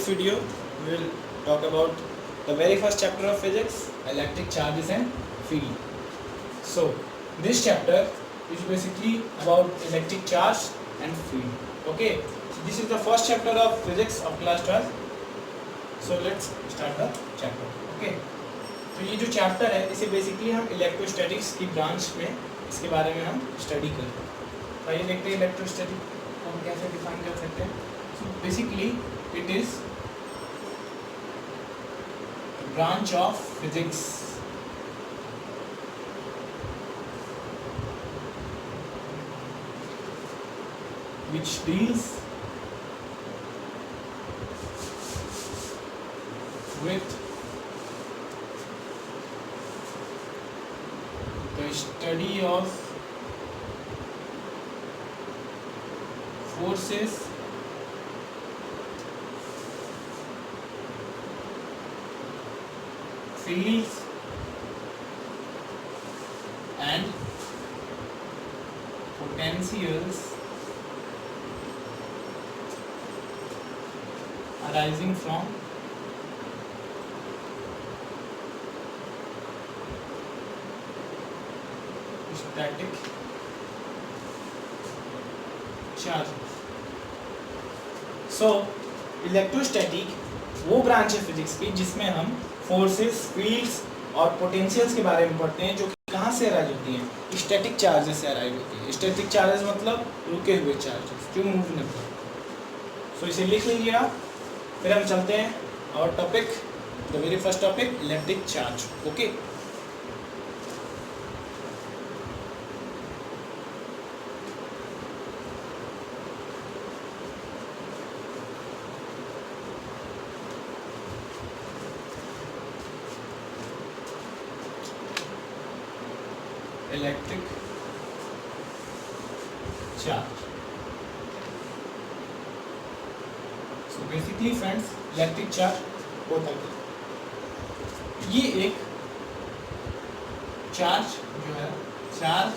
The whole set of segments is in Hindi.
video we will talk about the very first chapter of physics, electric charges and field. So this chapter is basically about electric charge and field. Okay, so this is the first chapter of physics of class 12. So let's start the chapter. Okay, तो ये जो चैप्टर है इसे बेसिकली हम इलेक्ट्रोस्टैटिक्स की ब्रांच में इसके बारे में हम स्टडी करें। तो ये देखते हैं इलेक्ट्रोस्टैटिक हम कैसे डिफाइन कर सकते हैं। So basically it is branch of physics which deals with the study of forces fields and potentials arising from static charges. So electrostatic वो ब्रांच है फिजिक्स की जिसमें हम फोर्सेस, फील्ड्स और पोटेंशियल्स के बारे में पढ़ते हैं जो कि कहाँ से अराइज होती हैं, स्टैटिक चार्जेस से अराइज होती है। स्टैटिक चार्जेस मतलब रुके हुए चार्जेस जो मूव नहीं करते। सो इसे लिख लीजिए आप, फिर हम चलते हैं और topic, the very first topic electric charge. Okay, electric charge. So basically friends electric charge होता है, ये एक चार्ज जो है, charge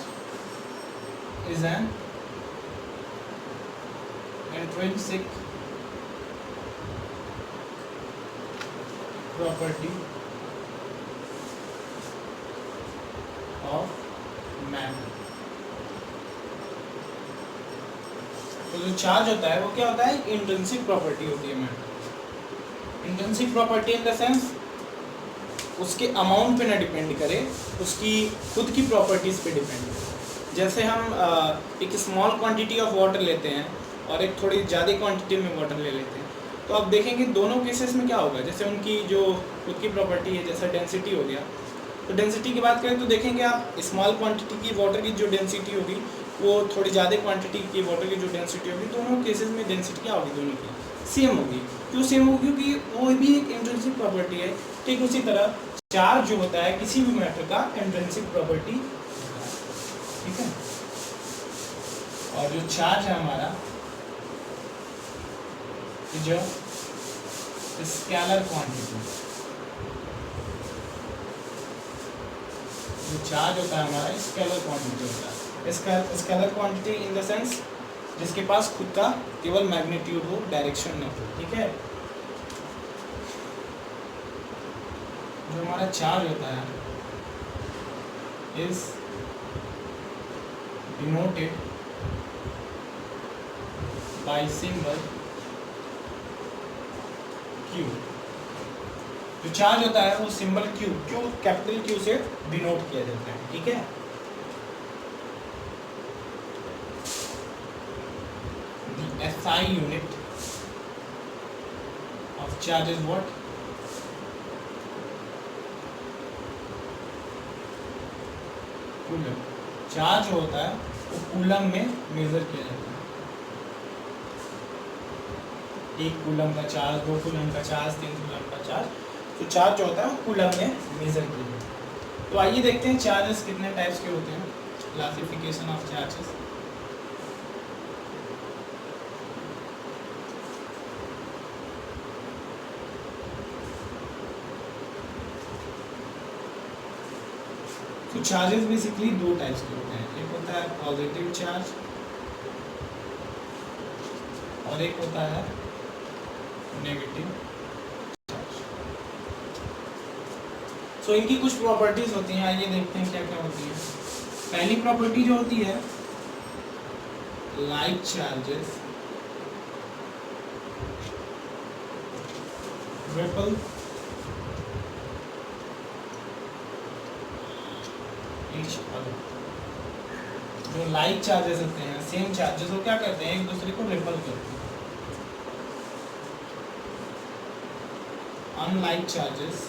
is an intrinsic property of matter. तो जो चार्ज होता है वो क्या होता है, इंट्रिंसिक प्रॉपर्टी होती है matter. Intrinsic property in the sense उसके अमाउंट पे ना डिपेंड करे, उसकी खुद की प्रॉपर्टीज पे डिपेंड करे। जैसे हम एक स्मॉल क्वांटिटी ऑफ वाटर लेते हैं और एक थोड़ी ज़्यादा क्वांटिटी में वाटर ले लेते हैं, तो आप देखेंगे दोनों केसेस में क्या होगा। जैसे उनकी जो खुद की प्रॉपर्टी है, जैसा डेंसिटी हो गया, तो डेंसिटी की बात करें तो देखेंगे आप स्मॉल क्वांटिटी की वाटर की जो डेंसिटी होगी वो थोड़ी ज़्यादा क्वांटिटी की वाटर की जो डेंसिटी होगी, दोनों केसेस में डेंसिटी क्या होगी, दोनों की सेम होगी। क्यों सेम होगी? क्योंकि वो भी एक इंट्रिंसिक प्रॉपर्टी है। ठीक उसी तरह चार्ज जो होता है किसी भी मैटर का इंट्रिंसिक प्रॉपर्टी, ठीक है। और जो चार्ज है हमारा, जो स्केलर क्वांटिटी, जो चार्ज होता है हमारा स्केलर क्वांटिटी होता है। Scalar quantity in the sense जिसके पास खुद का केवल मैग्नीट्यूड हो, डायरेक्शन न हो, ठीक है। जो हमारा चार्ज होता है is denoted by symbol Q। जो चार्ज होता है वो सिंबल Q, कैपिटल Q से डिनोट किया जाता है, ठीक है। The SI unit of charge is what? Coulomb. Charge होता है वो कूलम में मेजर किया जाता है। 1 कूलम का चार्ज, 2 कूलम का चार्ज, 3 कूलम का चार्ज, तो चार्ज जो होता है वो कूलम में मेजर किया जाता है। तो आइए देखते हैं चार्जेस कितने टाइप्स के होते हैं, क्लासिफिकेशन ऑफ चार्जेस। तो चार्जेस बेसिकली 2 टाइप्स के होते हैं, एक होता है पॉजिटिव चार्ज और एक होता है नेगेटिव चार्ज। सो इनकी कुछ प्रॉपर्टीज होती हैं, आइए देखते हैं क्या क्या होती है। पहली प्रॉपर्टी जो होती है, like charges ripple each other. जो लाइक चार्जेस होते हैं, सेम चार्जेस, वो क्या करते हैं, एक दूसरे को रिपल करते हैं। Unlike charges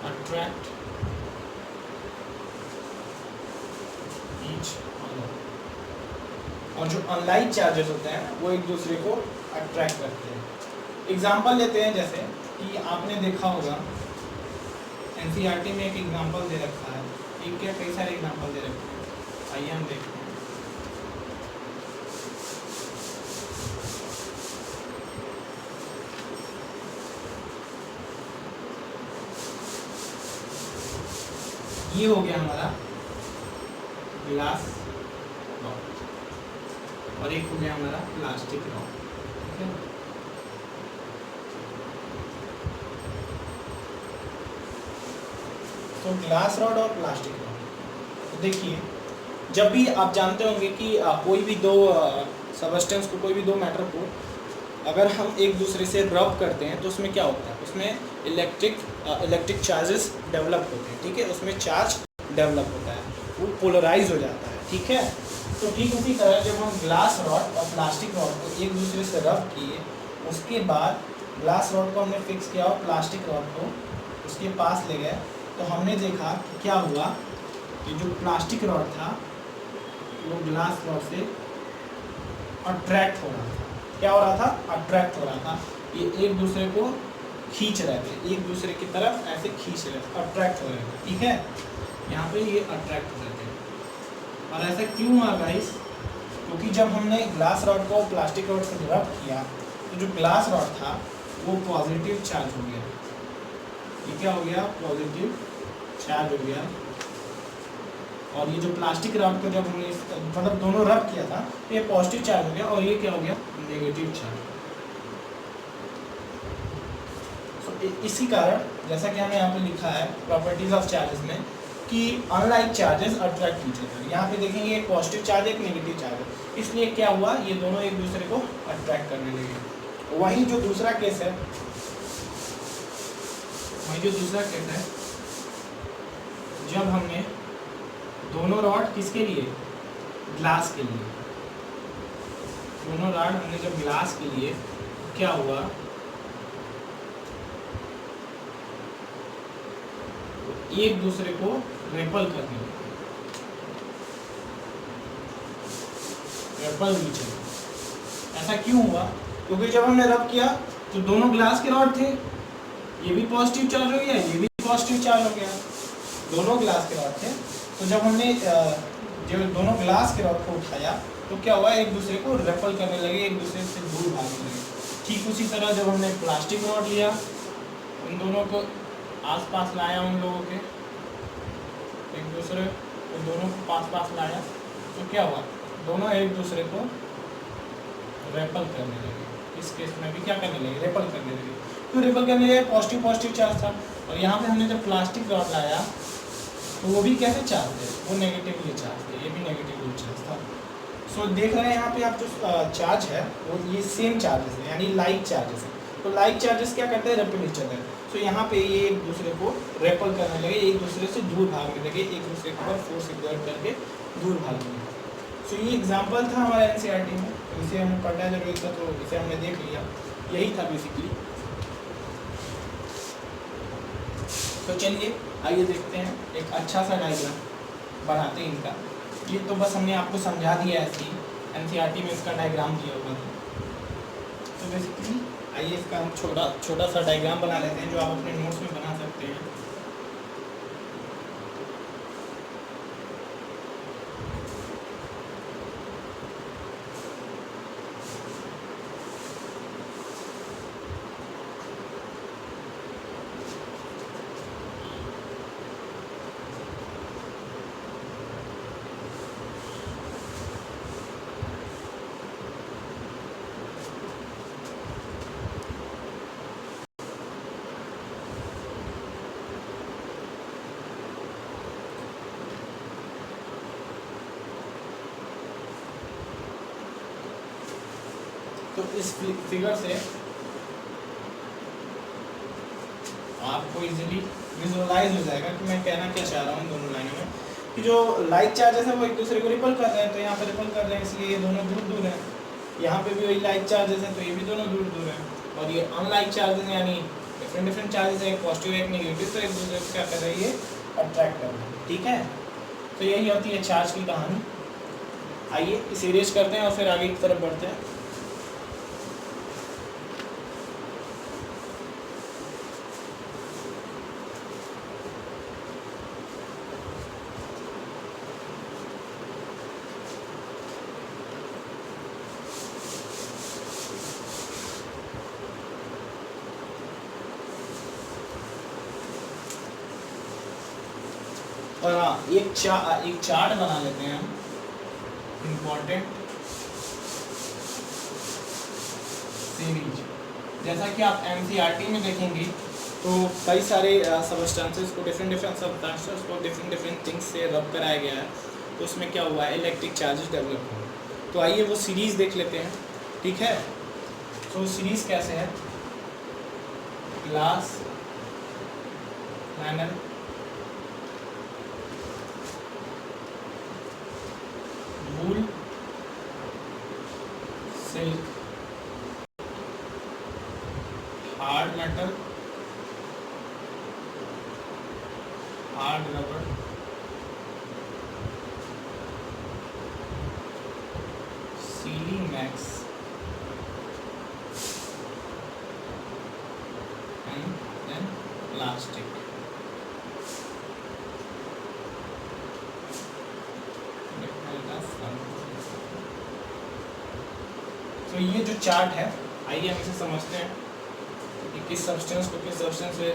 attract each other. और जो अनलाइक चार्जेस होते हैं वो एक दूसरे को अट्रैक्ट करते हैं। एग्जाम्पल लेते हैं, जैसे कि आपने देखा होगा एनसीईआरटी में एक एग्जाम्पल दे रखा है, एक क्या कई सारे एग्जाम्पल दे रखे हैं, आइए हम देखते हैं। ये हो गया हमारा ग्लास रॉड और एक हो गया हमारा प्लास्टिक रॉड, ठीक है। तो ग्लास रॉड और प्लास्टिक रॉड, तो देखिए जब भी आप जानते होंगे कि कोई भी दो सबस्टेंस को, कोई भी दो मैटर को अगर हम एक दूसरे से रब करते हैं तो उसमें क्या होता है, उसमें इलेक्ट्रिक चार्जेस डेवलप होते हैं, ठीक है। उसमें चार्ज डेवलप होता है, वो पोलराइज हो जाता है, ठीक है। तो ठीक उसी तरह जब हम ग्लास रॉड और प्लास्टिक रॉड को एक दूसरे से रब किए, उसके बाद ग्लास रॉड को हमने फिक्स किया और प्लास्टिक रॉड को उसके पास ले गए, तो हमने देखा कि क्या हुआ कि जो प्लास्टिक रॉड था वो ग्लास रॉड से अट्रैक्ट हो रहा था। क्या हो रहा था, अट्रैक्ट हो रहा था। ये एक दूसरे को खींच रहे थे, एक दूसरे की तरफ ऐसे खींच रहे थे, अट्रैक्ट हो रहे थे, ठीक है। यहाँ पे ये अट्रैक्ट हो रहे थे। और ऐसा क्यों हुआ गाइस, क्योंकि जब हमने ग्लास रॉड को प्लास्टिक रॉड से रब किया तो जो ग्लास रॉड था वो पॉजिटिव चार्ज हो गया। ये क्या हो गया, पॉजिटिव चार्ज हो गया। और ये जो प्लास्टिक रॉड को जब हमने मतलब दोनों रब किया था तो ये पॉजिटिव चार्ज हो गया और ये क्या हो गया, नेगेटिव चार्ज। तो इसी कारण जैसा कि हमें यहाँ पे लिखा है प्रॉपर्टीज ऑफ चार्जेस में कि unlike charges attract each other. यहाँ पे देखेंगे एक पॉजिटिव चार्ज एक नेगेटिव चार्ज है, इसलिए क्या हुआ, ये दोनों एक दूसरे को अट्रैक्ट करने लगे। वही जो दूसरा केस है, जब हमने दोनों रॉड किसके लिए, ग्लास के लिए, दोनों रॉड हमने जब ग्लास के लिए, क्या हुआ, एक दूसरे को रेपल करने लगे, रेपल नीचे। ऐसा क्यों हुआ, क्योंकि जब हमने रब किया तो दोनों ग्लास के रॉड थे, ये भी पॉजिटिव चार्ज हो गया, ये भी पॉजिटिव चार्ज हो गया, दोनों ग्लास के रॉड थे। तो जब हमने जब दोनों ग्लास के रॉड को उठाया तो क्या हुआ, एक दूसरे को रेपल करने लगे, एक दूसरे से दूर भागने लगे। ठीक उसी तरह जब हमने प्लास्टिक रॉड लिया, उन दोनों को आसपास लाया, उन लोगों के एक दूसरे, उन दोनों को पास लाया, तो क्या हुआ, दोनों एक दूसरे को रेपल करने लगे। इस केस में भी क्या करने लगे, रेपल करने लगे। तो रेपल करने लगे, पॉजिटिव चार्ज था। और यहाँ पे हमने जब प्लास्टिक रॉड लाया तो वो भी कैसे चार्ज है, वो नेगेटिवली चार्ज है, ये भी नेगेटिवली चार्ज था। सो देख रहे हैं यहाँ पे आप जो चार्ज है वो ये सेम चार्जेस है, यानी लाइक चार्जेस है। तो लाइक चार्जेस क्या करते हैं, रेपल ईच अदर। सो यहाँ पे ये एक दूसरे को रेपल करने लगे, एक दूसरे से दूर भागने लगे, एक दूसरे के ऊपर फोर्स एक्सर्ट करके दूर भागने लगे। सो ये एग्जाम्पल था हमारे एनसीईआरटी में, तो इसे हमें पढ़ना जरूरी था, तो इसे हमने देख लिया, यही था बेसिकली। तो चलिए आइए देखते हैं एक अच्छा सा डायग्राम बनाते हैं इनका। ये तो बस हमने आपको समझा दिया ऐसे ही, एनसीईआरटी में इसका डायग्राम दिया होगा। तो बेसिकली आइए इसका हम छोटा सा डायग्राम बना लेते हैं, जो आप अपने नोट्स में बना सकते हैं। तो इस फिगर से आपको इजीली विजुअलाइज हो जाएगा कि मैं कहना क्या चाह रहा हूँ दोनों लाइनों में, कि जो लाइक चार्जेस है वो एक दूसरे को रिपल कर रहे हैं, तो यहाँ पे रिपल कर रहे हैं इसलिए ये दोनों दूर दूर हैं। यहाँ पे भी वही लाइक चार्जेस हैं तो ये भी दोनों दूर दूर हैं। और ये अनलाइक चार्जेस यानी डिफरेंट चार्जेस है, एक पॉजिटिव एक नेगेटिव, तो एक दूसरे को क्या कर रही है, अट्रैक्ट कर रहे हैं। ठीक है, तो यही होती है चार्ज की कहानी। आइए इसे इरेज करते हैं और फिर आगे की तरफ बढ़ते हैं। और हाँ, एक चार्ट बना लेते हैं हम, इम्पोर्टेंट सीरीज। जैसा कि आप एनसीईआरटी में देखेंगे तो कई सारे सबस्टेंसेस को डिफरेंट सबस्टेंसेस को डिफरेंट थिंग्स से रब कराया गया है, तो उसमें क्या हुआ है, इलेक्ट्रिक चार्जेस डेवलप हुए। तो आइए वो सीरीज देख लेते हैं। ठीक है, तो सीरीज कैसे है, glass panel, wool, silk, hard metal, hard rubber, sealing wax and then plastic. तो ये जो चार्ट है, आइए हम इसे समझते हैं कि किस सब्सटेंस को किस सब्सटेंस से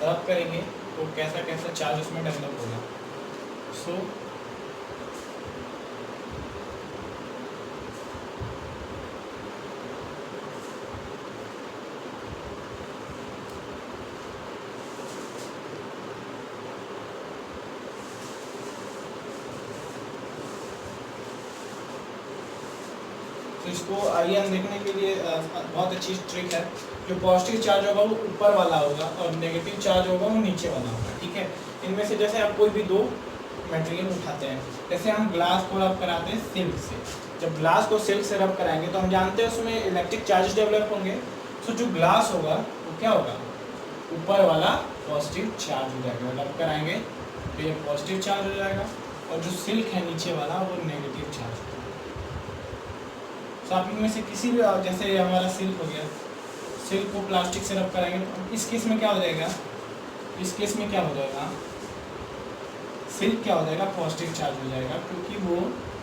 रब करेंगे तो कैसा कैसा चार्ज उसमें डेवलप होगा। सो तो इसको आइए हम देखने के लिए बहुत अच्छी ट्रिक है। जो पॉजिटिव चार्ज होगा वो ऊपर वाला होगा और नेगेटिव चार्ज होगा वो नीचे वाला होगा। ठीक है, इनमें से जैसे आप कोई भी दो मटेरियल उठाते हैं, जैसे हम ग्लास को रब कराते हैं सिल्क से। जब ग्लास को सिल्क से रब कराएंगे तो हम जानते हैं उसमें इलेक्ट्रिक चार्ज डेवलप होंगे। तो जो ग्लास होगा वो क्या होगा, ऊपर वाला पॉजिटिव चार्ज हो जाएगा, रब कराएंगे तो ये पॉजिटिव चार्ज हो जाएगा, और जो सिल्क है नीचे वाला वो नेगेटिव चार्ज होगा। तो आप इनमें से किसी भी, जैसे हमारा सिल्क हो गया, सिल्क को प्लास्टिक से रब कराएंगे तो इस केस में क्या हो जाएगा, इस केस में क्या हो जाएगा, सिल्क क्या हो जाएगा, पॉजिटिव चार्ज हो जाएगा क्योंकि वो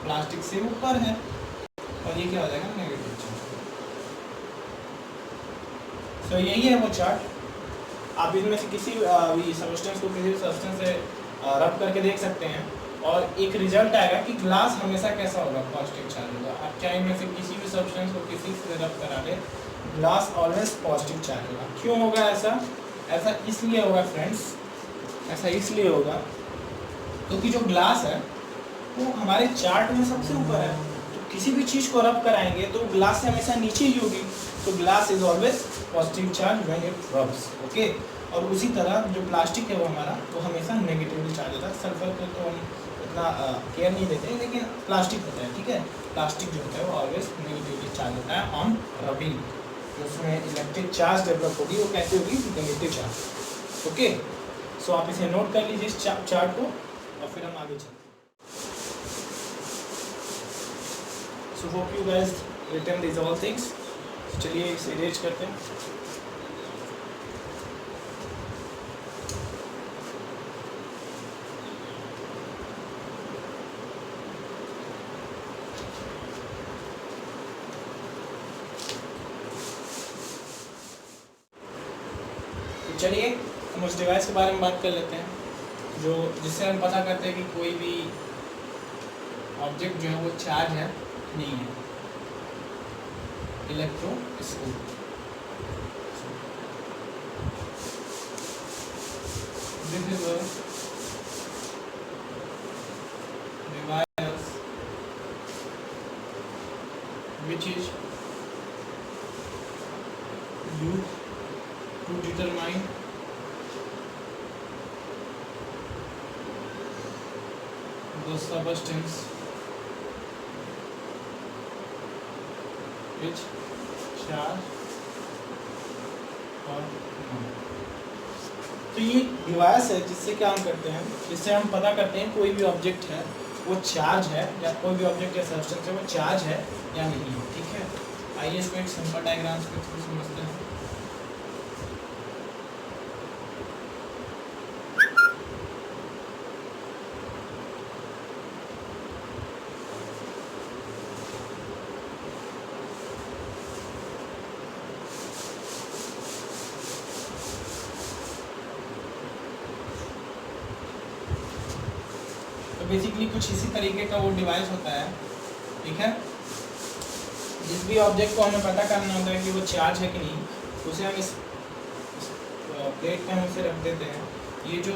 प्लास्टिक से ऊपर है, और ये क्या हो जाएगा, नेगेटिव चार्ज। तो यही है वो चार्ट। आप इनमें से किसी भी सब्सटेंस को किसी भी सब्सटेंस से रब करके देख सकते हैं और एक रिजल्ट आएगा कि ग्लास हमेशा कैसा होगा, पॉजिटिव चार्ज होगा। आप चाहे इनमें से किसी भी सब्सटेंस को किसी से रब करा ले, ग्लास ऑलवेज पॉजिटिव चार्ज होगा। क्यों होगा ऐसा, ऐसा इसलिए होगा फ्रेंड्स, ऐसा इसलिए होगा क्योंकि जो ग्लास है वो हमारे चार्ट में सबसे ऊपर है। तो किसी भी चीज़ को रब कराएंगे तो ग्लास से हमेशा नीचे ही होगी। तो glass is always positive charge when it rubs. Okay, और उसी तरह जो प्लास्टिक है वो हमारा वो हमेशा नेगेटिवली चार्ज होता है। सल्फर को तो हम इतना केयर नहीं देते, लेकिन प्लास्टिक होता है, ठीक है, प्लास्टिक जो होता है वो ऑलवेज नेगेटिवली चार्ज होता है ऑन रबिंग। तो उसमें इलेक्ट्रिक चार्ज डेवलप होगी, वो कैसे होगी, नेगेटिव चार्ज। ओके, सो आप इसे नोट कर लीजिए इस चार्ट को और फिर हम आगे चलते हैं। So hope you guys written this all things. चलिए इसे इरेज करते हैं। चलिए हम उस डिवाइस के बारे में बात कर लेते हैं जो जिससे हम पता करते हैं कि कोई भी ऑब्जेक्ट जो है वो चार्ज है नहीं है, electroscope. This is a device which is to determine the substance which charge or no। तो ये डिवाइस है जिससे क्या हम करते हैं, जिससे हम पता करते हैं कोई भी ऑब्जेक्ट है वो चार्ज है, या कोई भी ऑब्जेक्ट या सब्सटेंस है वो चार्ज है या नहीं है। ठीक है, आइए इसको एक सिंपल डायग्राम के थ्रू समझते हैं। बेसिकली कुछ इसी तरीके का वो डिवाइस होता है। ठीक है, जिस भी ऑब्जेक्ट को हमें पता करना होता है कि वो चार्ज है कि नहीं, उसे हम इस प्लेट पे हम उसे रख देते हैं। ये जो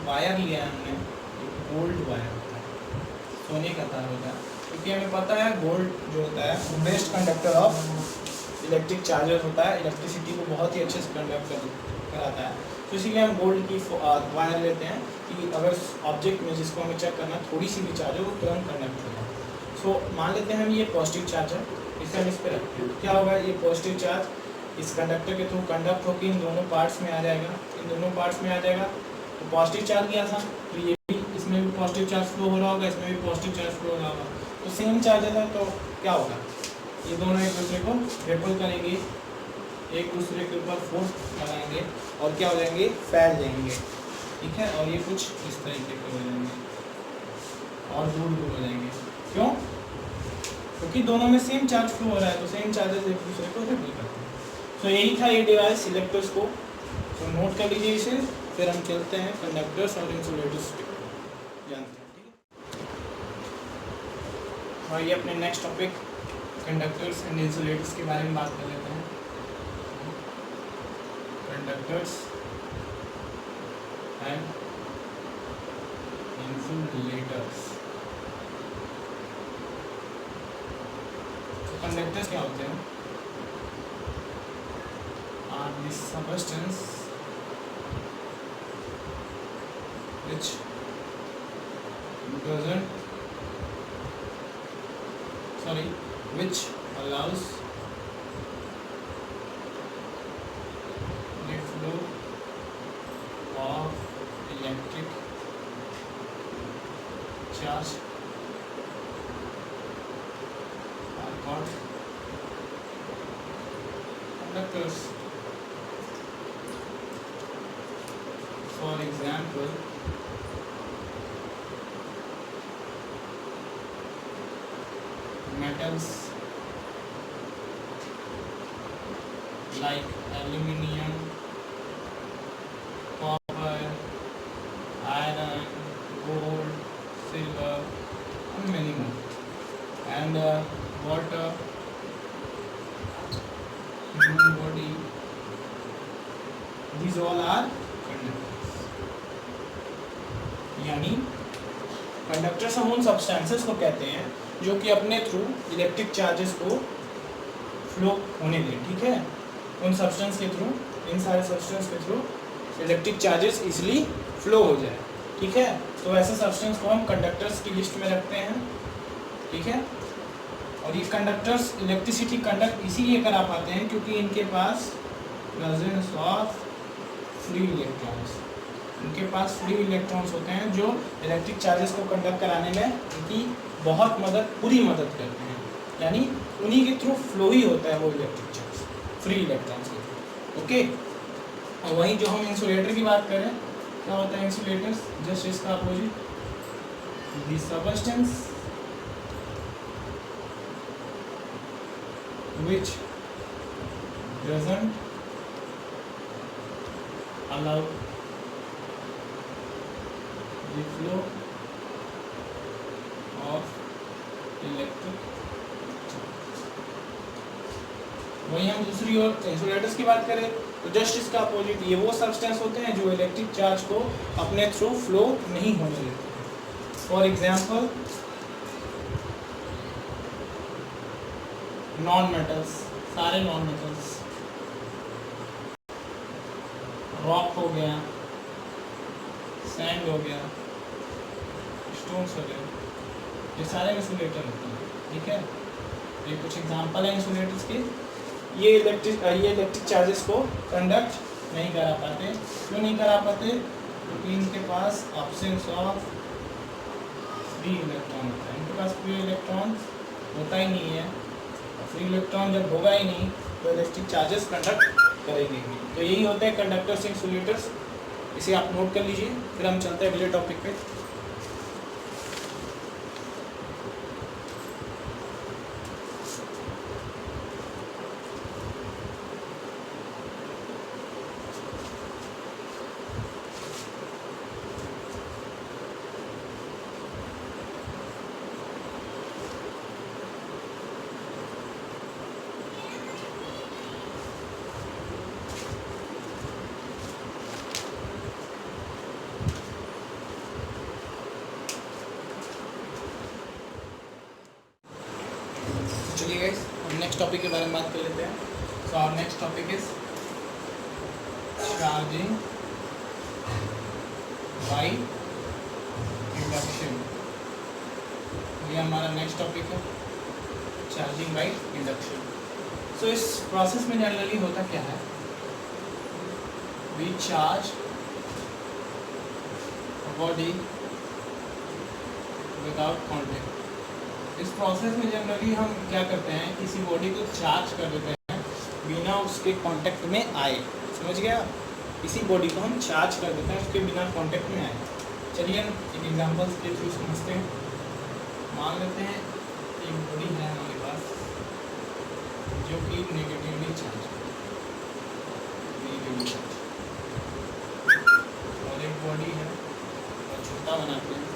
वायर लिया है हमने, गोल्ड वायर होता है, सोने का तार होता है, क्योंकि हमें पता है गोल्ड जो होता है best conductor of electric charges होता है, इलेक्ट्रिसिटी को बहुत ही अच्छे से कंडक्ट कराता है। तो इसीलिए हम गोल्ड की वायर लेते हैं कि अगर ऑब्जेक्ट में जिसको हमें चेक करना थोड़ी सी भी चार्ज हो वो तुरंत कंडक्ट हो जाए। सो मान लेते हैं हम ये पॉजिटिव चार्ज है, इसे हम इस पर रखते हैं। क्या होगा, ये पॉजिटिव चार्ज इस कंडक्टर के थ्रू कंडक्ट होकर इन दोनों पार्ट्स में आ जाएगा, इन दोनों पार्ट्स में आ जाएगा। तो पॉजिटिव चार्ज गया था, तो ये भी इसमें भी पॉजिटिव चार्ज फ्लो हो रहा होगा, इसमें भी पॉजिटिव चार्ज फ्लो हो रहा होगा। तो सेम चार्जेस है, तो क्या होगा, ये दोनों एक दूसरे को रिपल करेंगे, एक दूसरे के ऊपर फोर्स लगाएंगे और क्या हो जाएंगे, फैल जाएंगे। ठीक है, और ये कुछ इस तरीके के हो जाएंगे और दूर दूर हो जाएंगे। क्यों? क्योंकि दोनों में सेम चार्ज फ्लो हो रहा है, तो सेम चार्जेस एक दूसरे को रिपल करते हैं। तो यही था ये डिवाइस इलेक्ट्रोस्कोप। तो नोट कर लीजिए इसे, फिर हम चलते हैं कंडक्टर्स और इंसुलेटर्स जानते हैं। ठीक है, और ये अपने next topic conductors and insulators के बारे में बात कर लेते हैं। Conductors and insulators. तो कंडक्टर्स क्या होते हैं? Are the substance which which allows the flow of electric charge are called conductors. For example, metals like aluminium, copper, iron, gold, silver, and many more. And water, human body, these all are conductors. यानी कंडक्टर्स हम उन सब्सटेंसेस को कहते हैं जो कि अपने थ्रू इलेक्ट्रिक चार्जेस को फ्लो होने दें। ठीक है, उन सब्सटेंस के थ्रू, इन सारे सब्सटेंस के through electric charges easily flow हो जाए। ठीक है, तो ऐसे सब्सटेंस को हम कंडक्टर्स की लिस्ट में रखते हैं। ठीक है, और ये कंडक्टर्स इलेक्ट्रिसिटी कंडक्ट इसीलिए करा पाते हैं क्योंकि इनके पास प्रेजेंस ऑफ फ्री इलेक्ट्रॉन्स, उनके पास फ्री इलेक्ट्रॉन्स होते हैं जो इलेक्ट्रिक चार्जेस को कंडक्ट कराने में उनकी बहुत पूरी मदद करते हैं। यानी उन्हीं के थ्रू फ्लो ही होता है वो इलेक्ट्रिक चार्ज, फ्री इलेक्ट्रॉन्स के थ्रू। ओके, और वहीं जो हम इंसुलेटर की बात करें, क्या होता है इंसुलेटर्स? जस्ट इसका opposite, the substance which doesn't allow the flow of electric charge। वहीं हम दूसरी ओर इंसुलेटर्स की बात करें तो जस्ट इसका अपोजिट, ये वो सब्सटेंस होते हैं जो इलेक्ट्रिक चार्ज को अपने थ्रू फ्लो नहीं होने देते हैं। फॉर एग्जाम्पल नॉन मेटल्स, सारे नॉन मेटल्स, रॉक हो गया, सैंड हो गया, स्टोन्स हो गए, ये सारे इंसुलेटर होते हैं। ठीक है, ये कुछ एग्जांपल है इंसुलेटर्स के। ये इलेक्ट्रिक चार्जेस को कंडक्ट नहीं करा पाते। क्यों नहीं करा पाते? क्योंकि इनके पास ऑब्सेंस ऑफ फ्री इलेक्ट्रॉन होता है। इनके पास फ्री इलेक्ट्रॉन होता ही नहीं है। फ्री इलेक्ट्रॉन जब होगा ही नहीं तो इलेक्ट्रिक चार्जेस कंडक्ट करेंगे। तो यही होते हैं कंडक्टर्स, इंसुलेटर्स। इसे आप नोट कर लीजिए। फिर हम चलते हैं अगले टॉपिक पे। चलिए गाइस, हम नेक्स्ट टॉपिक के बारे में बात कर लेते हैं। So our next topic is charging by induction. ये हमारा नेक्स्ट टॉपिक है, चार्जिंग बाय इंडक्शन। सो इस प्रोसेस में जनरली होता क्या है, we charge body without contact. इस प्रोसेस में जनरली हम क्या करते हैं, किसी बॉडी को चार्ज कर देते हैं बिना उसके कांटेक्ट में आए। समझ गया? किसी बॉडी को हम चार्ज कर देते हैं उसके बिना कांटेक्ट में आए। चलिए इन एग्जांपल्स के थ्रू समझते हैं। मान लेते हैं एक बॉडी है हमारे पास जो कि नेगेटिवली चार्ज और एक बॉडी है और छोटा बनाते हैं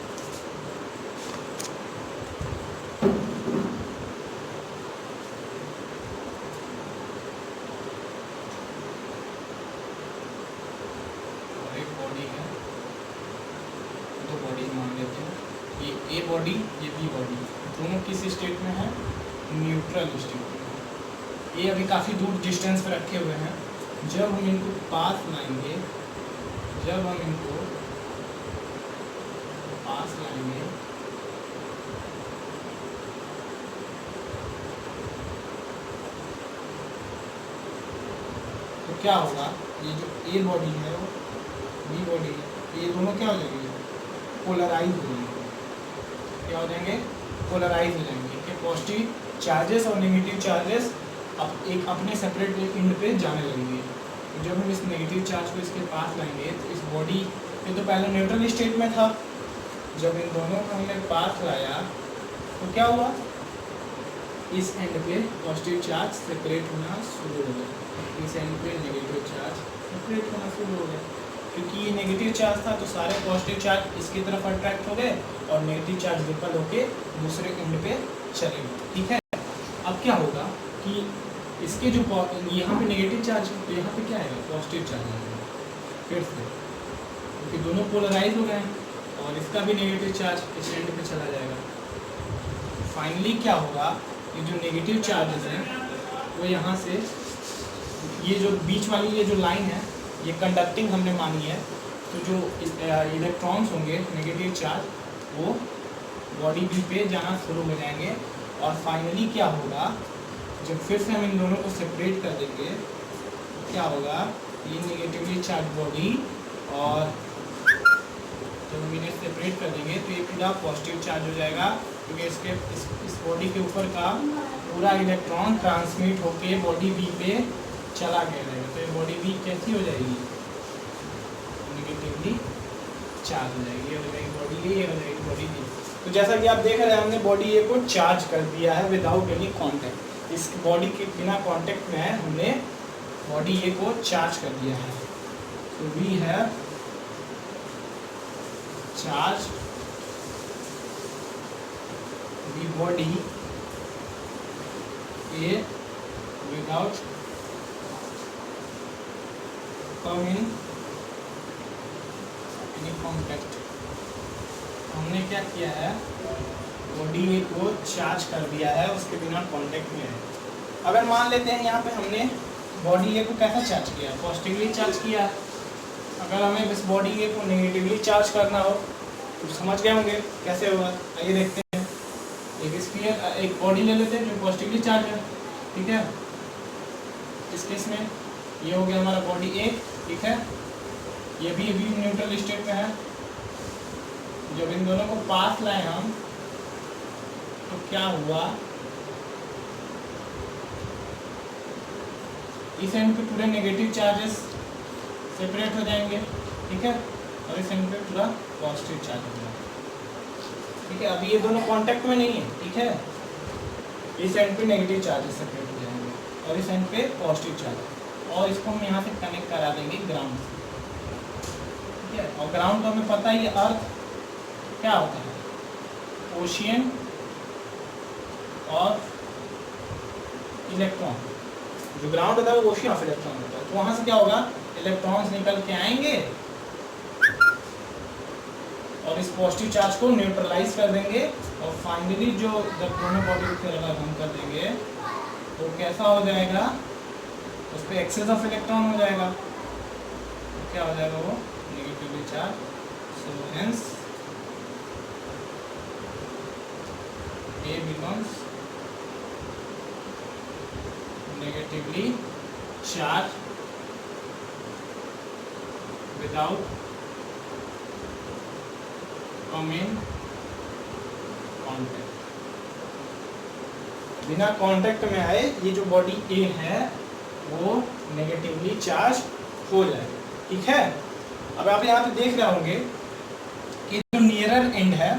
ए बॉडी ये बी बॉडी, दोनों किस स्टेट में है? न्यूट्रल स्टेट में। ये अभी काफ़ी दूर डिस्टेंस पर रखे हुए हैं। जब हम इनको पास लाएंगे तो क्या होगा, ये जो ए बॉडी है वो बी बॉडी है, ये दोनों क्या हो जाएंगे? पोलराइज हो जाएंगे। क्या हो जाएंगे? पोलराइज हो जाएंगे कि पॉजिटिव चार्जेस और नेगेटिव चार्जेस एक अपने सेपरेट इंड पे जाने लगेंगे। जब हम इस नेगेटिव चार्ज को इसके पास लाएंगे तो इस बॉडी ये तो पहले न्यूट्रल स्टेट में था, जब इन दोनों को हमने पास लाया तो क्या हुआ, इस एंड पे पॉजिटिव चार्ज सेपरेट होना शुरू हो गया, इस एंड पे नेगेटिव चार्ज सेपरेट होना शुरू हो गया। क्योंकि ये नेगेटिव चार्ज था तो सारे पॉजिटिव चार्ज इसकी तरफ अट्रैक्ट हो गए और नेगेटिव चार्ज रिपल होके दूसरे एंड पे चले गए। ठीक है, अब क्या होगा कि इसके जो यहाँ पे नेगेटिव चार्ज तो यहाँ पे क्या है? पॉजिटिव चार्ज आएगा फिर से, क्योंकि दोनों पोलराइज हो गए हैं और इसका भी नेगेटिव चार्ज इस एंड पे चला जाएगा। फाइनली क्या होगा, ये जो नेगेटिव चार्जेस हैं वो यहाँ से, ये जो बीच वाली ये जो लाइन है ये कंडक्टिंग हमने मानी है, तो जो इलेक्ट्रॉन्स होंगे नेगेटिव चार्ज वो बॉडी बी पे जाना शुरू हो जाएंगे। और फाइनली क्या होगा, जब फिर से हम इन दोनों को सेपरेट कर देंगे तो क्या होगा, ये नेगेटिवली चार्ज बॉडी और जब हम इन्हें सेपरेट कर देंगे तो ये पूरा पॉजिटिव चार्ज हो जाएगा, क्योंकि इसके इस बॉडी के ऊपर का पूरा इलेक्ट्रॉन ट्रांसमिट होके बॉडी बी पे चला गया रहेगा। तो ये बॉडी बी कैसी हो जाएगी? नेगेटिवली चार्ज हो जाएगी। ये हो जाएगी बॉडी ए, ये हो जाएगी बॉडी बी। तो जैसा कि आप देख रहे हैं हमने बॉडी ए को चार्ज कर दिया है विदाउट एनी कांटेक्ट। इस बॉडी के बिना कांटेक्ट में है हमने बॉडी ए को चार्ज कर दिया है। तो we have charge the body a without coming any contact. हमने क्या किया है, बॉडी ए को चार्ज कर दिया है, उसके बिना कांटेक्ट में है। अगर मान लेते हैं यहाँ पे हमने बॉडी ए को कैसा चार्ज किया, पॉजिटिवली चार्ज किया, अगर हमें इस बॉडी ए को नेगेटिवली चार्ज करना हो तो समझ गए होंगे कैसे होगा। आइए देखते हैं। एक स्फीयर, एक बॉडी ले लेते हैं जो पॉजिटिवली चार्ज है, ठीक है। इस केस में ये हो गया हमारा बॉडी ए, ठीक है। ये भी अभी न्यूट्रल स्टेट में है। जब इन दोनों को पास लाए हम तो क्या हुआ, इस एंड पे पूरे नेगेटिव चार्जेस सेपरेट हो जाएंगे, ठीक है, और इस एंड पे पूरा पॉजिटिव चार्ज हो जाएगा, ठीक है। अभी ये दोनों कांटेक्ट में नहीं है, ठीक है। इस एंड पे नेगेटिव चार्जेस सेपरेट हो जाएंगे और इस एंड पे पॉजिटिव चार्ज, और इसको हम यहाँ से कनेक्ट करा देंगे ग्राउंड से, ठीक है। और ग्राउंड तो हमें पता ही है, अर्थ क्या होता है, ओशियन और इलेक्ट्रॉन। जो ग्राउंड होता है वो ओशियन ऑफ इलेक्ट्रॉन होता है। तो वहाँ से क्या होगा, इलेक्ट्रॉन्स निकल के आएंगे और इस पॉजिटिव चार्ज को न्यूट्रलाइज कर देंगे, और फाइनली जो जब दोनों बॉडी को फिर अलग हम कर देंगे तो कैसा हो जाएगा, उस पर एक्सेस ऑफ इलेक्ट्रॉन हो जाएगा, तो क्या हो जाएगा वो negatively charge. So hence A becomes negatively charged without coming contact। बिना कांटेक्ट में आए ये जो बॉडी A है वो नेगेटिवली चार्ज हो जाएगा, ठीक है। अब आप यहाँ पे देख रहे होंगे कि जो नियरर एंड है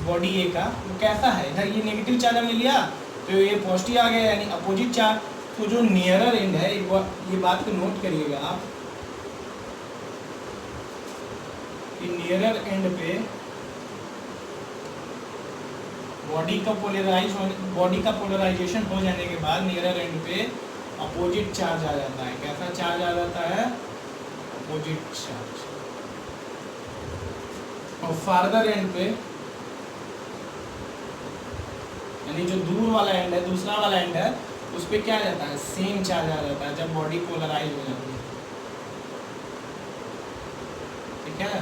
बॉडी ए का वो कैसा है, इधर ये नेगेटिव चार्ज हमने लिया तो ये पॉजिटिव आ गया, यानी अपोजिट चार्ज। तो जो नियरर एंड है, ये बात को नोट करिएगा आप कि नियरर एंड पे बॉडी का पोलराइजेशन हो जाने के बाद नियरर एंड पे अपोजिट चार्ज आ जाता है। कैसा चार्ज आ जाता है, अपोजिट चार्ज। और फार्दर एंड पे, यानी जो दूर वाला एंड है, दूसरा वाला एंड है, उस पर क्या आ जाता है, सेम चार्ज आ जाता है जब बॉडी पोलराइज हो जाती है, ठीक है।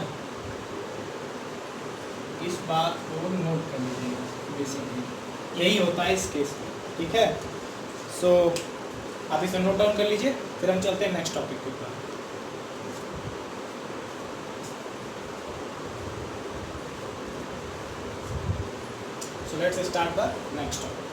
इस बात को नोट कर लीजिएगा, बेसिकली यही होता है इस केस में, ठीक है। सो आप इसे नोट डाउन कर लीजिए, फिर हम चलते हैं नेक्स्ट टॉपिक के ऊपर। So let's start the next topic.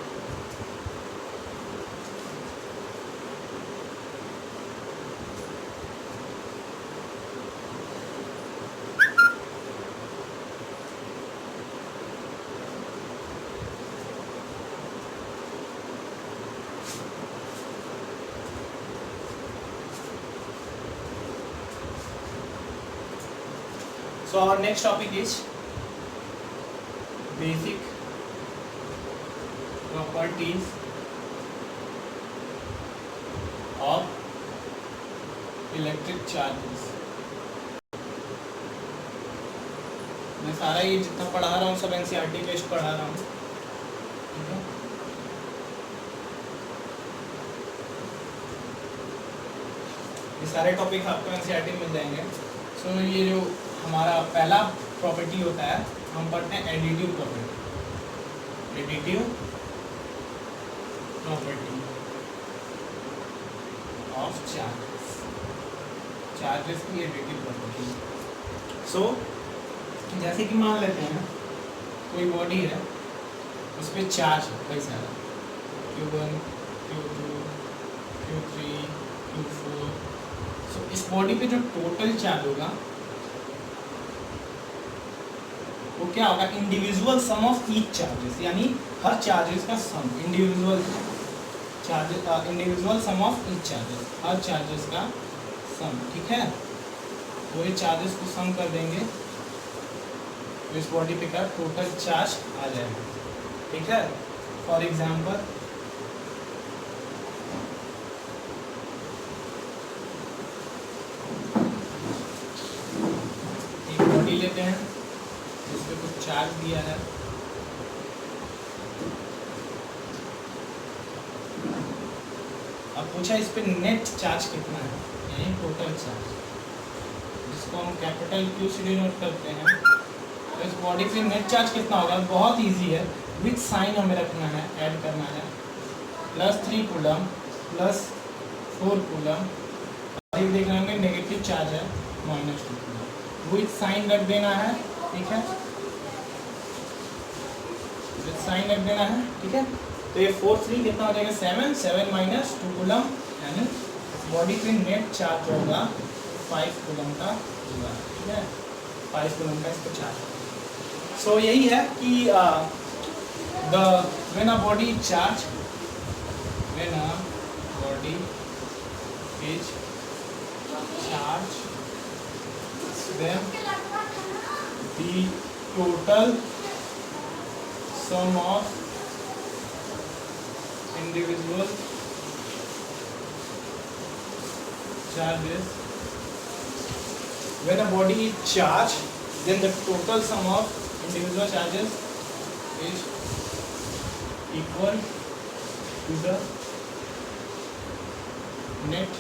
So our next topic is basic properties of electric charges। मैं सारा ये जितना पढ़ा रहा हूँ सब एनसीईआरटी बेस्ड पढ़ा रहा हूँ, ठीक है। ये सारे टॉपिक आपको एनसीईआरटी में मिल जाएंगे। सो ये जो हमारा पहला प्रॉपर्टी होता है, हम पढ़ते हैं additive property. Additive property of charges की एडिटिव प्रॉपर्टी। सो जैसे कि मान लेते हैं कोई बॉडी है, उस पर चार्ज है कई सारा, Q1, Q2, Q3, Q4। सो इस बॉडी पे जो टोटल चार्ज होगा वो क्या होगा, individual sum of each charges, यानी हर चार्जेस का सम, individual sum of each charges, हर चार्जेस का सम, ठीक है। वो ये चार्जेस को सम कर देंगे तो इस बॉडी पे का टोटल चार्ज आ जाएगा, ठीक है। फॉर एग्जांपल एक बॉडी लेते हैं जिसपे कुछ चार्ज दिया है, अब पूछा इस पे नेट चार्ज कितना है, यानी टोटल चार्ज। इसको हम कैपिटल क्यू से डिनोट करते हैं। तो इस बॉडी पे नेट चार्ज कितना होगा, बहुत इजी है, विथ साइन हमें रखना है, ऐड करना है, +3 कूलम +4 कूलम, और देख रहे होंगे नेगेटिव चार्ज है -2 कूलम, विथ साइन रख देना है, ठीक है, विथ साइन रख देना है, ठीक है। तो ये 4 3 कितना हो जाएगा 7 7 -2 कूलम, यानी बॉडी पे नेट चार्ज होगा 5 कूलम का होगा, ठीक है, 5 कूलम का इसका चार्ज होगा। सो यही है कि when a body is charged, then the total sum of individual charges, when a body is charged, then the total sum of individual charges is equal to the net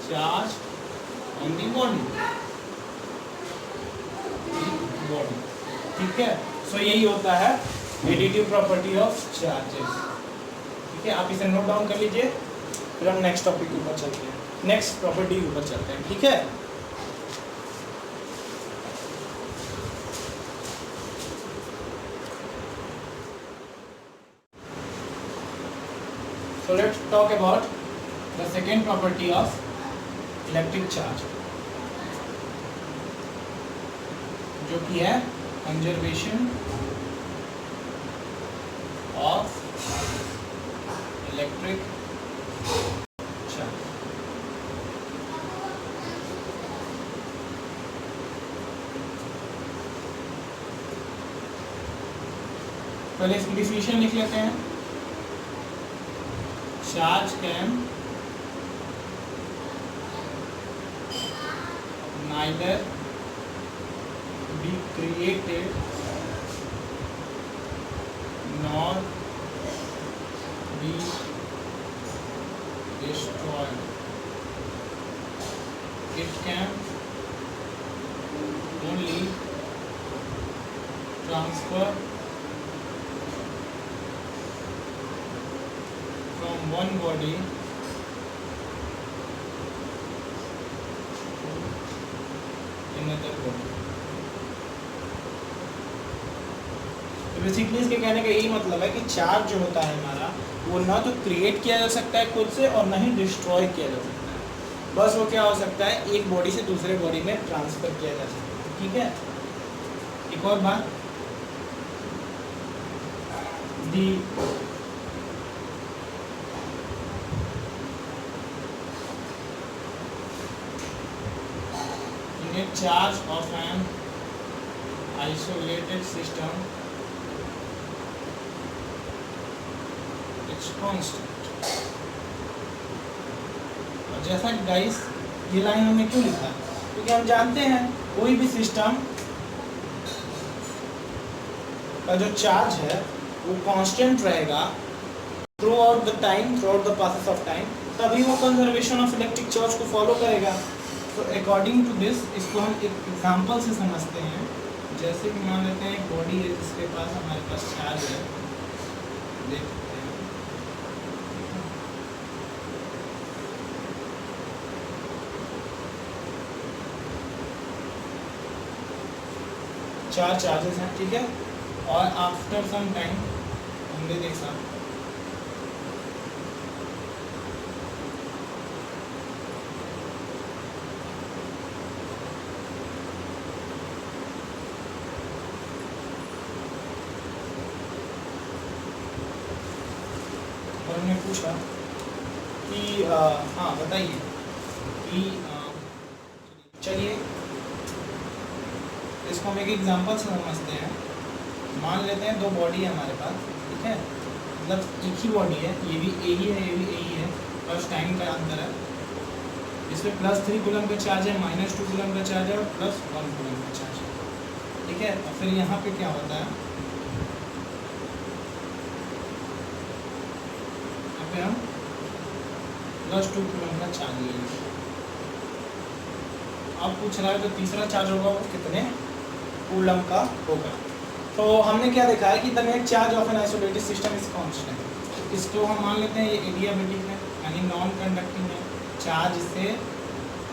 charge on the body, ठीक है। सो यही होता है एडिटिव प्रॉपर्टी ऑफ चार्जेस, ठीक है। आप इसे नोट डाउन कर लीजिए, फिर हम नेक्स्ट टॉपिक के ऊपर चलते हैं, नेक्स्ट प्रॉपर्टी के ऊपर चलते हैं, ठीक है। So let's talk about the second property of electric charge, जो कि है conservation of electric charge। पहले इसकी डिफिनेशन लिख लेते हैं। Charge can neither be created nor be destroyed. It can only transfer from one body to another body। तो बेसिकली इसके कहने का यही मतलब है कि चार्ज जो होता है हमारा, वो ना तो क्रिएट किया जा सकता है खुद से और ना ही डिस्ट्रॉय किया जा सकता है, बस वो क्या हो सकता है, एक बॉडी से दूसरे बॉडी में ट्रांसफर किया जा सकता है, ठीक है। एक और बात, दी net charge of an isolated system is constant। और जैसा गाइस ये लाइन हमने क्यों लिखा, क्योंकि हम जानते हैं कोई भी सिस्टम का जो चार्ज है वो कांस्टेंट रहेगा through out the time, through out the process of time, तभी वो कंजर्वेशन ऑफ इलेक्ट्रिक चार्ज को फॉलो करेगा। तो अकॉर्डिंग टू दिस, इसको हम एक एग्जांपल से समझते हैं। जैसे कि मान लेते हैं एक बॉडी है जिसके पास हमारे पास चार्ज है, देखते हैं, चार चार्जेस हैं, ठीक है। और आफ्टर सम टाइम हमने देखा उन्होंने पूछा कि हाँ बताइए कि चलिए इसको हम एक एग्जांपल से समझते हैं। मान लेते हैं दो बॉडी है हमारे पास, ठीक है, मतलब एक ही बॉडी है, ये भी ए ही है, ये भी ए ही है, बस टाइम का अंतर है। इसमें +3 कूलम का चार्ज है, -2 कूलम का चार्ज है और +1 कूलम का चार्ज है, ठीक है। और फिर यहाँ पे क्या होता है, यहाँ पे हम +2 कूलम का चार्ज लेंगे अब पूछ रहा है जो तीसरा चार्ज होगा वो कितने कूलम का होगा। तो हमने क्या देखा है कि the net charge of an isolated system is constant. इसको हम मान लेते हैं ये एडियाबेटिक है यानी नॉन कंडक्टिंग है, चार्ज इससे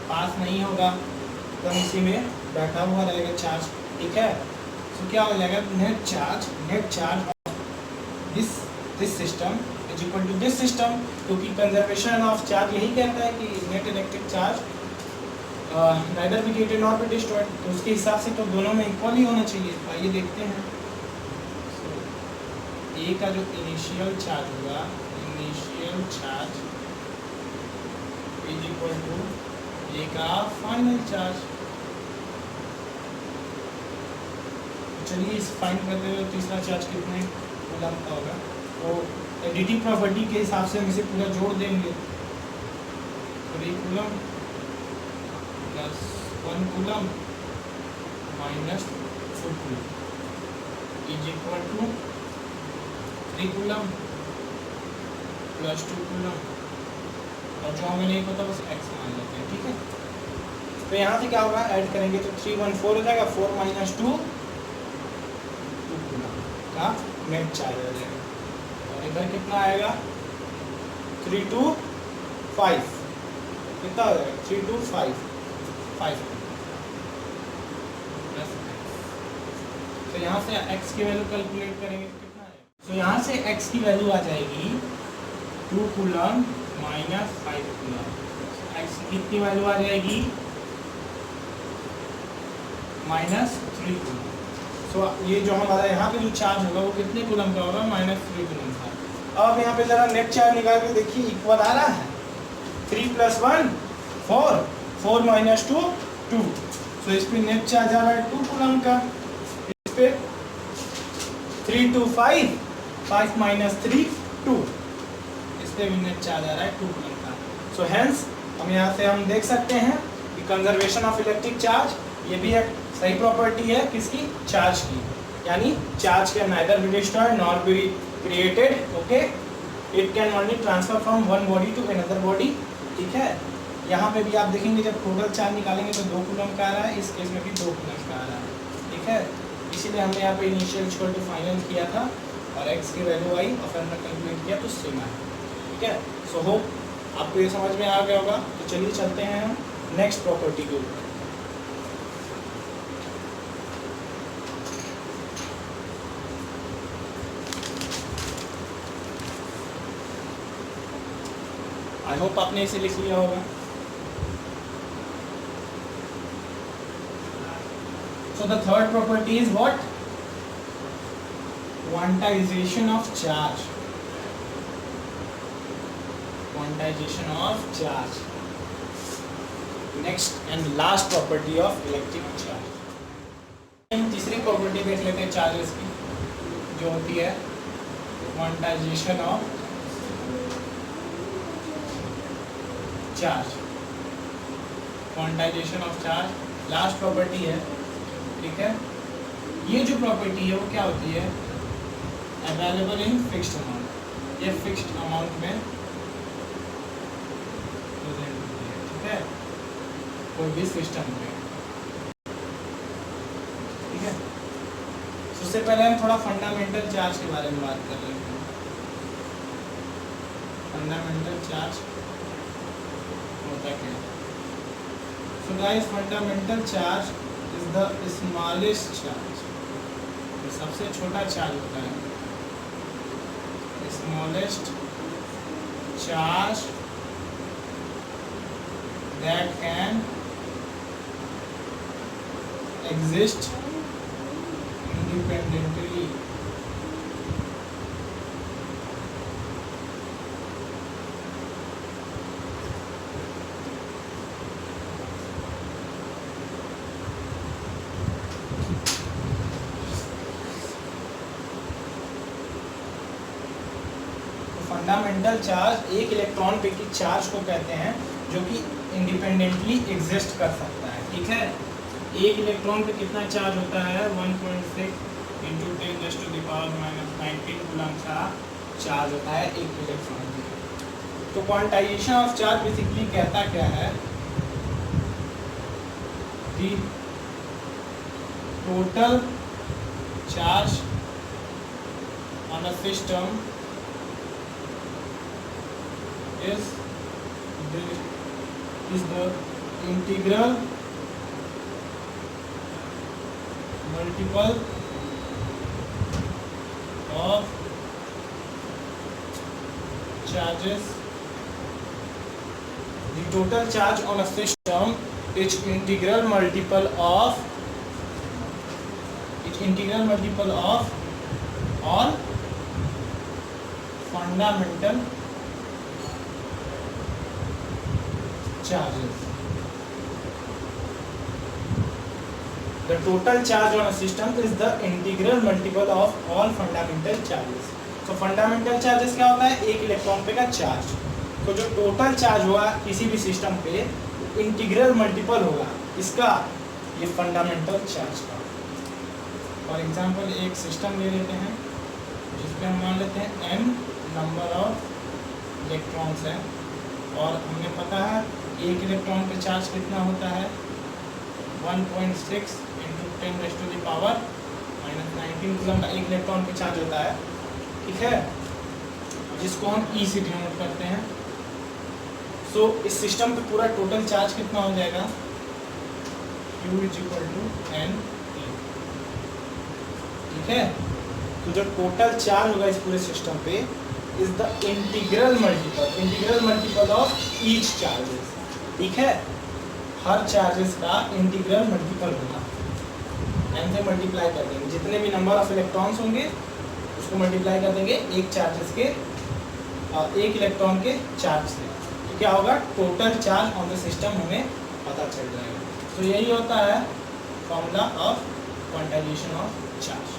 पास नहीं होगा तो इसी में बैठा हुआ रहेगा चार्ज, ठीक है। तो क्या हो जाएगा net charge this system is equal to this system, क्योंकि कंजर्वेशन ऑफ चार्ज यही कहता है कि net electric charge neither be created not be destroyed, तो उसके हिसाब से तो दोनों में इक्वल ही होना चाहिए। तो आइए देखते हैं ए का जो इनिशियल चार्ज होगा, initial charge is equal to A का फाइनल चार्ज। चलिए इस फाइंड करते हुए तीसरा चार्ज कितने कूलम का होगा, तो एडिटिव प्रॉपर्टी के हिसाब से हम इसे पूरा जोड़ देंगे। 3 coulomb plus 1 coulomb minus 4 coulomb is equal to 3 coulomb plus 2 coulomb, और जो हमें नहीं पता बस x मान लेते हैं, ठीक है। तो यहाँ से क्या होगा, ऐड करेंगे तो 3 1 4 हो जाएगा, 4 माइनस 2 कूलम का नेट चार्ज हो जाएगा। और इधर कितना आएगा 3 2 5, कितना हो जाएगा 3 2 5 तो यहाँ से x की वैल्यू कैलकुलेट करेंगे तो कितना आएगा। तो यहाँ से x की वैल्यू आ जाएगी 2 कूलम माइनस 5 कूलम। x की कितनी वैल्यू आ जाएगी माइनस 3 कूलम। सो ये जो हमारा यहाँ पे जो चार्ज होगा वो कितने कूलम का होगा, माइनस 3 कूलम का। अब यहाँ पे जरा नेट चार्ज निकाल के देखिए, इक्वल आ रहा है 3 + 1 4, 4 माइनस 2 2, सो इस पे नेट चार्ज आ रहा है 2 कूलम का। इस पे 3 2 5, 5 माइनस 3 2, इस पे भी नेट चार्ज आ रहा है 2 कूलम का। सो हेंस हम यहाँ से हम देख सकते हैं कि कंजर्वेशन ऑफ इलेक्ट्रिक चार्ज ये भी एक सही प्रॉपर्टी है किसकी, चार्ज की, यानी charge can neither be destroyed nor be created, okay. It can only transfer from one body to another body, ठीक है। यहाँ पे भी आप देखेंगे जब टोटल चार्ज निकालेंगे तो 2 कूलम का आ रहा है, इस केस में भी 2 कूलम का आ रहा है, ठीक है। इसीलिए हमने यहाँ पे इनिशियल इक्वल टू फाइनल किया था और x की वैल्यू आई और फिर हमने कैलकुलेट किया तो सेम आया, ठीक है। सो होप आपको ये समझ में आ गया होगा। तो चलिए चलते हैं हम नेक्स्ट प्रॉपर्टी के ऊपर। आई होप आपने इसे लिख लिया होगा। So the third property is what? Quantization of charge. Quantization of charge. Next and last property of electric charge. हम तीसरी प्रॉपर्टी देख लेते हैं चार्जेस की, जो होती है quantization of charge. Quantization of charge last property है, ठीक है। ये जो प्रॉपर्टी है वो क्या होती है, अवेलेबल इन फिक्स्ड अमाउंट, ये फिक्स्ड अमाउंट में प्रेजेंट होती है, ठीक है, कोई भी सिस्टम में, ठीक है। सबसे पहले हम थोड़ा फंडामेंटल चार्ज के बारे में बात कर रहे हैं। फंडामेंटल चार्ज होता क्या है? So guys, fundamental charge is the smallest charge. ये सबसे छोटा चार्ज होता है, smallest charge that can exist independently. Fundamental charge एक इलेक्ट्रॉन पे की चार्ज को कहते हैं जो कि इंडिपेंडेंटली एग्जिस्ट कर सकता है, ठीक है। एक इलेक्ट्रॉन पे कितना चार्ज होता है, 1.6 × 10⁻⁻19 कूलम का चार्ज होता है एक इलेक्ट्रॉन पे। तो क्वांटाइजेशन ऑफ चार्ज बेसिकली कहता क्या है, the total charge on a system is the integral multiple of charges. The total charge on a system is integral multiple of all fundamental charges. The total charge on a system is the integral multiple of all fundamental charges. तो फंडामेंटल चार्जेस क्या होता है? एक इलेक्ट्रॉन पे का चार्ज। तो जो टोटल चार्ज होगा किसी भी सिस्टम पे इंटीग्रल मल्टीपल होगा इसका, ये फंडामेंटल चार्ज का। फॉर एग्जांपल एक सिस्टम ले लेते हैं जिसपे हम मान लेते हैं n नंबर ऑफ इलेक्ट्रॉन्स हैं और हमें पता है एक इलेक्ट्रॉन पे चार्ज कितना होता है 1.6 इंटू 10⁻⁻⁹ कूलम का एक इलेक्ट्रॉन पे चार्ज होता है, ठीक है, जिसको हम E से डिनोट करते हैं। सो इस सिस्टम पे पूरा टोटल चार्ज कितना हो जाएगा Q = N, ठीक है। तो जो टोटल चार्ज होगा इस पूरे सिस्टम पे is the integral multiple of each charges, ठीक है। हर चार्जेस का इंटीग्रल मल्टीपल होगा, n से मल्टीप्लाई कर देंगे, जितने भी नंबर ऑफ इलेक्ट्रॉन्स होंगे उसको मल्टीप्लाई कर देंगे एक चार्जेस के एक इलेक्ट्रॉन के चार्ज से, तो क्या होगा total charge on the system हमें पता चल जाएगा। तो यही होता है formula of quantization of charge,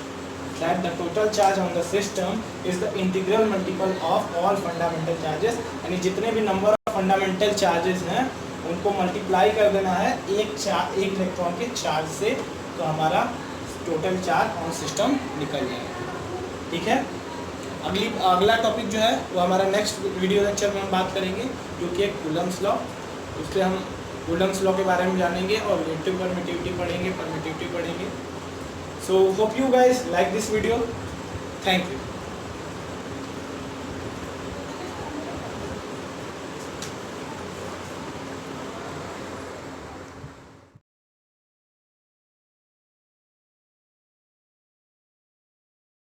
that the total charge on the system is the integral multiple of all fundamental charges, यानी जितने भी नंबर ऑफ फंडामेंटल चार्जेस हैं उनको मल्टीप्लाई कर देना है एक इलेक्ट्रॉन के चार्ज से, तो हमारा टोटल चार्ज ऑन सिस्टम निकल जाएगा, ठीक है। अगला टॉपिक जो है वो हमारा नेक्स्ट वीडियो लेक्चर में हम बात करेंगे, जो कि एक कूलम्स लॉ। उससे हम कूलम्स लॉ के बारे में जानेंगे और रिलेटिव परमिटिविटी पढ़ेंगे, परमिटिविटी पढ़ेंगे। So hope you guys like this video. Thank you.